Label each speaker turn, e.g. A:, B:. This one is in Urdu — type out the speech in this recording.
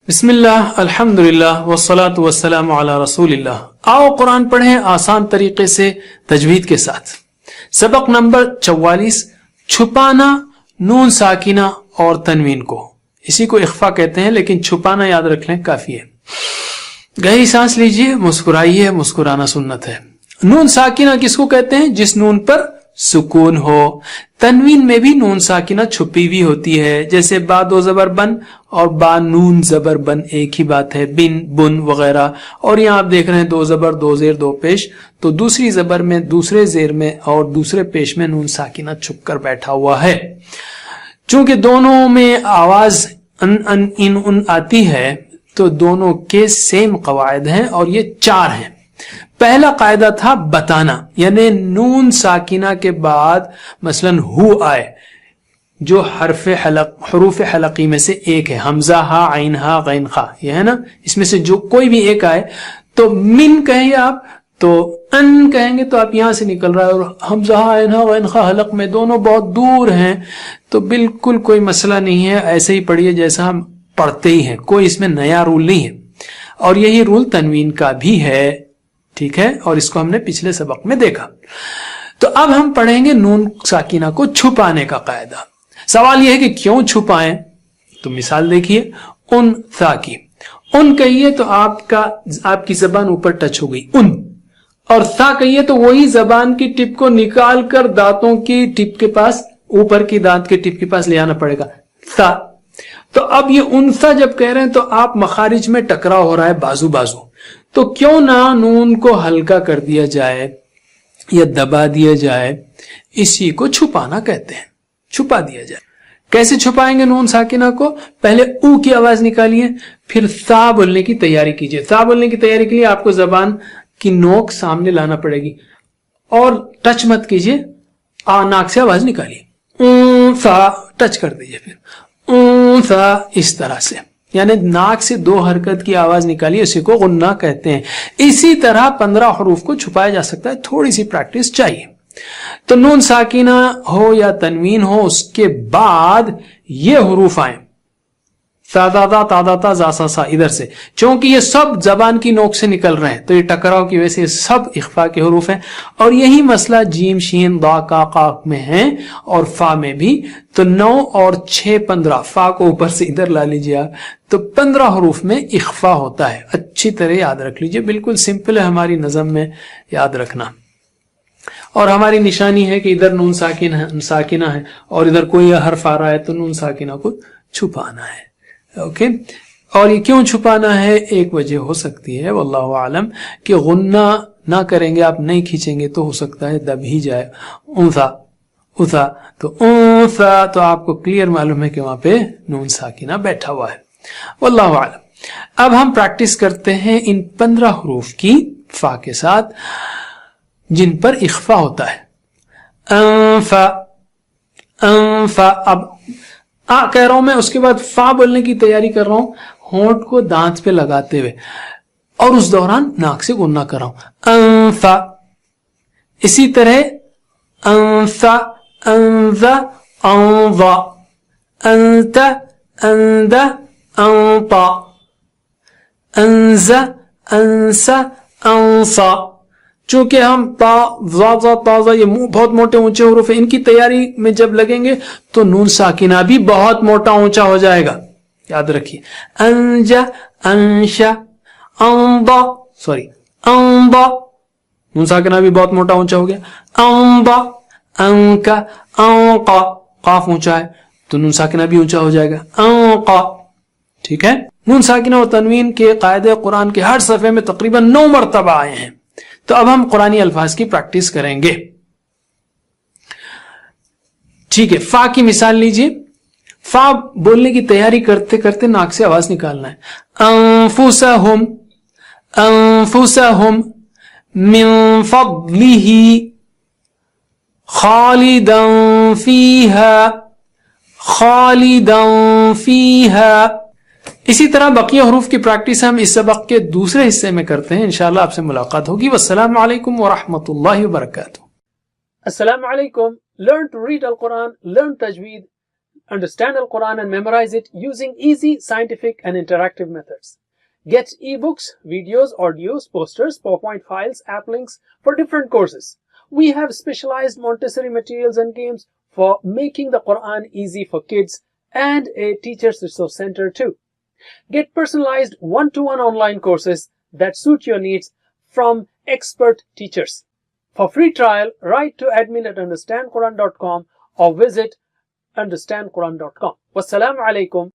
A: بسم اللہ الحمدللہ والصلاة والسلام علی رسول اللہ۔ آؤ قرآن پڑھیں آسان طریقے سے تجوید کے ساتھ۔ سبق نمبر 44، چھپانا نون ساکنہ اور تنوین کو، اسی کو اخفا کہتے ہیں، لیکن چھپانا یاد رکھ لیں کافی ہے۔ گہری سانس لیجئے، مسکرائیے، مسکرانا سنت ہے۔ نون ساکنہ کس کو کہتے ہیں؟ جس نون پر سکون ہو۔ تنوین میں بھی نون ساکنہ چھپی ہوئی ہوتی ہے، جیسے با دو زبر بن اور با نون زبر بن، ایک ہی بات ہے، بن بن وغیرہ۔ اور یہاں آپ دیکھ رہے ہیں دو زبر دو زیر دو پیش، تو دوسری زبر میں دوسرے زیر میں اور دوسرے پیش میں نون ساکنہ چھپ کر بیٹھا ہوا ہے۔ چونکہ دونوں میں آواز ان آتی ہے تو دونوں کے سیم قواعد ہیں اور یہ 4 ہیں۔ پہلا قاعدہ تھا بتانا، یعنی نون ساکنہ کے بعد مثلا ہو آئے جو حروف حلقی میں سے ایک ہے، حمزہ ہا عین ہا غین خا، یہ ہے نا، اس میں سے جو کوئی بھی ایک آئے تو من کہیں گے آپ، تو ان کہیں گے تو آپ یہاں سے نکل رہا ہے، اور حمزہ ہا عین ہا غین خا حلق میں دونوں بہت دور ہیں تو بالکل کوئی مسئلہ نہیں ہے، ایسے ہی پڑھیے جیسا ہم پڑھتے ہی ہیں، کوئی اس میں نیا رول نہیں ہے۔ اور یہی رول تنوین کا بھی ہے، ٹھیک ہے، اور اس کو ہم نے پچھلے سبق میں دیکھا۔ تو اب ہم پڑھیں گے نون ساکنہ کو چھپانے کا قاعدہ۔ سوال یہ ہے کہ کیوں چھپائیں؟ تو مثال دیکھیے، ان ثا کی، ان کہیے تو آپ کی زبان اوپر ٹچ ہو گئی، ان، اور ثا کہیے تو وہی زبان کی ٹپ کو نکال کر دانتوں کی ٹپ کے پاس، اوپر کی دانت کے ٹپ کے پاس لے آنا پڑے گا، ثا۔ تو اب یہ انثا جب کہہ رہے ہیں تو آپ مخارج میں ٹکراؤ ہو رہا ہے بازو بازو، تو کیوں نہ نون کو ہلکا کر دیا جائے یا دبا دیا جائے، اسی کو چھپانا کہتے ہیں، چھپا دیا جائے۔ کیسے چھپائیں گے نون ساکنہ کو؟ پہلے او کی آواز نکالیے، پھر ثا بولنے کی تیاری کیجیے۔ ثا بولنے کی تیاری کے لیے آپ کو زبان کی نوک سامنے لانا پڑے گی اور ٹچ مت کیجیے، ناک سے آواز نکالیے، ثا ٹچ کر دیجیے، پھر ثا، اس طرح سے، یعنی ناک سے 2 حرکت کی آواز نکالیے، اسی کو غنہ کہتے ہیں۔ اسی طرح 15 حروف کو چھپایا جا سکتا ہے، تھوڑی سی پریکٹس چاہیے۔ تو نون ساکنہ ہو یا تنوین ہو، اس کے بعد یہ حروف آئیں، سا دا دا تا دا تا زا سا سا، ادھر سے، چونکہ یہ سب زبان کی نوک سے نکل رہے ہیں تو یہ ٹکراؤ کی وجہ سے یہ سب اخفا کے حروف ہیں، اور یہی مسئلہ جیم شین دا کا قاف میں ہے اور فا میں بھی۔ تو 9 اور 6 15، فا کو اوپر سے ادھر لا لیجیے آپ، تو 15 حروف میں اخفا ہوتا ہے۔ اچھی طرح یاد رکھ لیجیے، بالکل سمپل ہے ہماری نظم میں یاد رکھنا، اور ہماری نشانی ہے کہ ادھر نون ساکنہ ہے اور ادھر کوئی حرف آ رہا ہے تو نون ساکنہ کو چھپانا ہے، اوکے۔ اور یہ کیوں چھپانا ہے؟ ایک وجہ ہو سکتی ہے واللہ عالم کہ غنہ نہ کریں گے آپ، نہیں کھینچیں گے تو ہو سکتا ہے دب ہی جائے، انثا اتھا، تو انثا، تو آپ کو کلیئر معلوم ہے کہ وہاں پہ نون ساکنہ بیٹھا ہوا ہے، واللہ عالم۔ اب ہم پریکٹس کرتے ہیں ان 15 حروف کی فا کے ساتھ جن پر اخفا ہوتا ہے۔ انفا، انفا، اب کہہ رہا ہوں میں، اس کے بعد فا بولنے کی تیاری کر رہا ہوں، ہونٹ کو دانت پہ لگاتے ہوئے، اور اس دوران ناک سے غنہ کر رہا ہوں، انفا۔ اسی طرح انثا، انذا، انضا، انت، اندہ، انطا، انزا، انسا، انصا۔ چونکہ ہم تا ذا ذا تا ذا، یہ بہت موٹے اونچے حروف ہیں، ان کی تیاری میں جب لگیں گے تو نون ساکنہ بھی بہت موٹا اونچا ہو جائے گا، یاد رکھیے۔ انجا، انشا، انضا، انضا، نون ساکنہ بھی بہت موٹا اونچا ہو گیا۔ انضا، انکا، انقا، قاف اونچا ہے تو نون ساکنہ بھی اونچا ہو جائے گا، انقا، ٹھیک ہے۔ نون ساکنہ و تنوین کے قاعدے قرآن کے ہر صفحے میں تقریباً 9 مرتبہ آئے ہیں۔ تو اب ہم قرآنی الفاظ کی پریکٹس کریں گے، ٹھیک ہے۔ فا کی مثال لیجئے، فا بولنے کی تیاری کرتے کرتے ناک سے آواز نکالنا ہے، انفسہم، انفسہم، من فضلہ، خالدا فیہا، خالدا فیہا۔ اسی طرح بقیہ حروف کی پریکٹس ہم اس سبق کے دوسرے حصے میں کرتے ہیں، انشاءاللہ آپ سے ملاقات ہوگی۔ والسلام علیکم ورحمۃ اللہ وبرکاتہ۔ السلام علیکم۔ Learn to read Al-Quran, learn tajweed, understand Al-Quran and memorize it using easy, scientific and interactive methods. Get ebooks, videos, audios, posters, PowerPoint files, app links for different courses. We have specialized Montessori materials and games for making the Quran easy for kids, and a teacher's resource center too. Get personalized one-to-one online courses that suit your needs from expert teachers. For free trial, write to admin@understandquran.com or visit understandquran.com. Wassalamu alaikum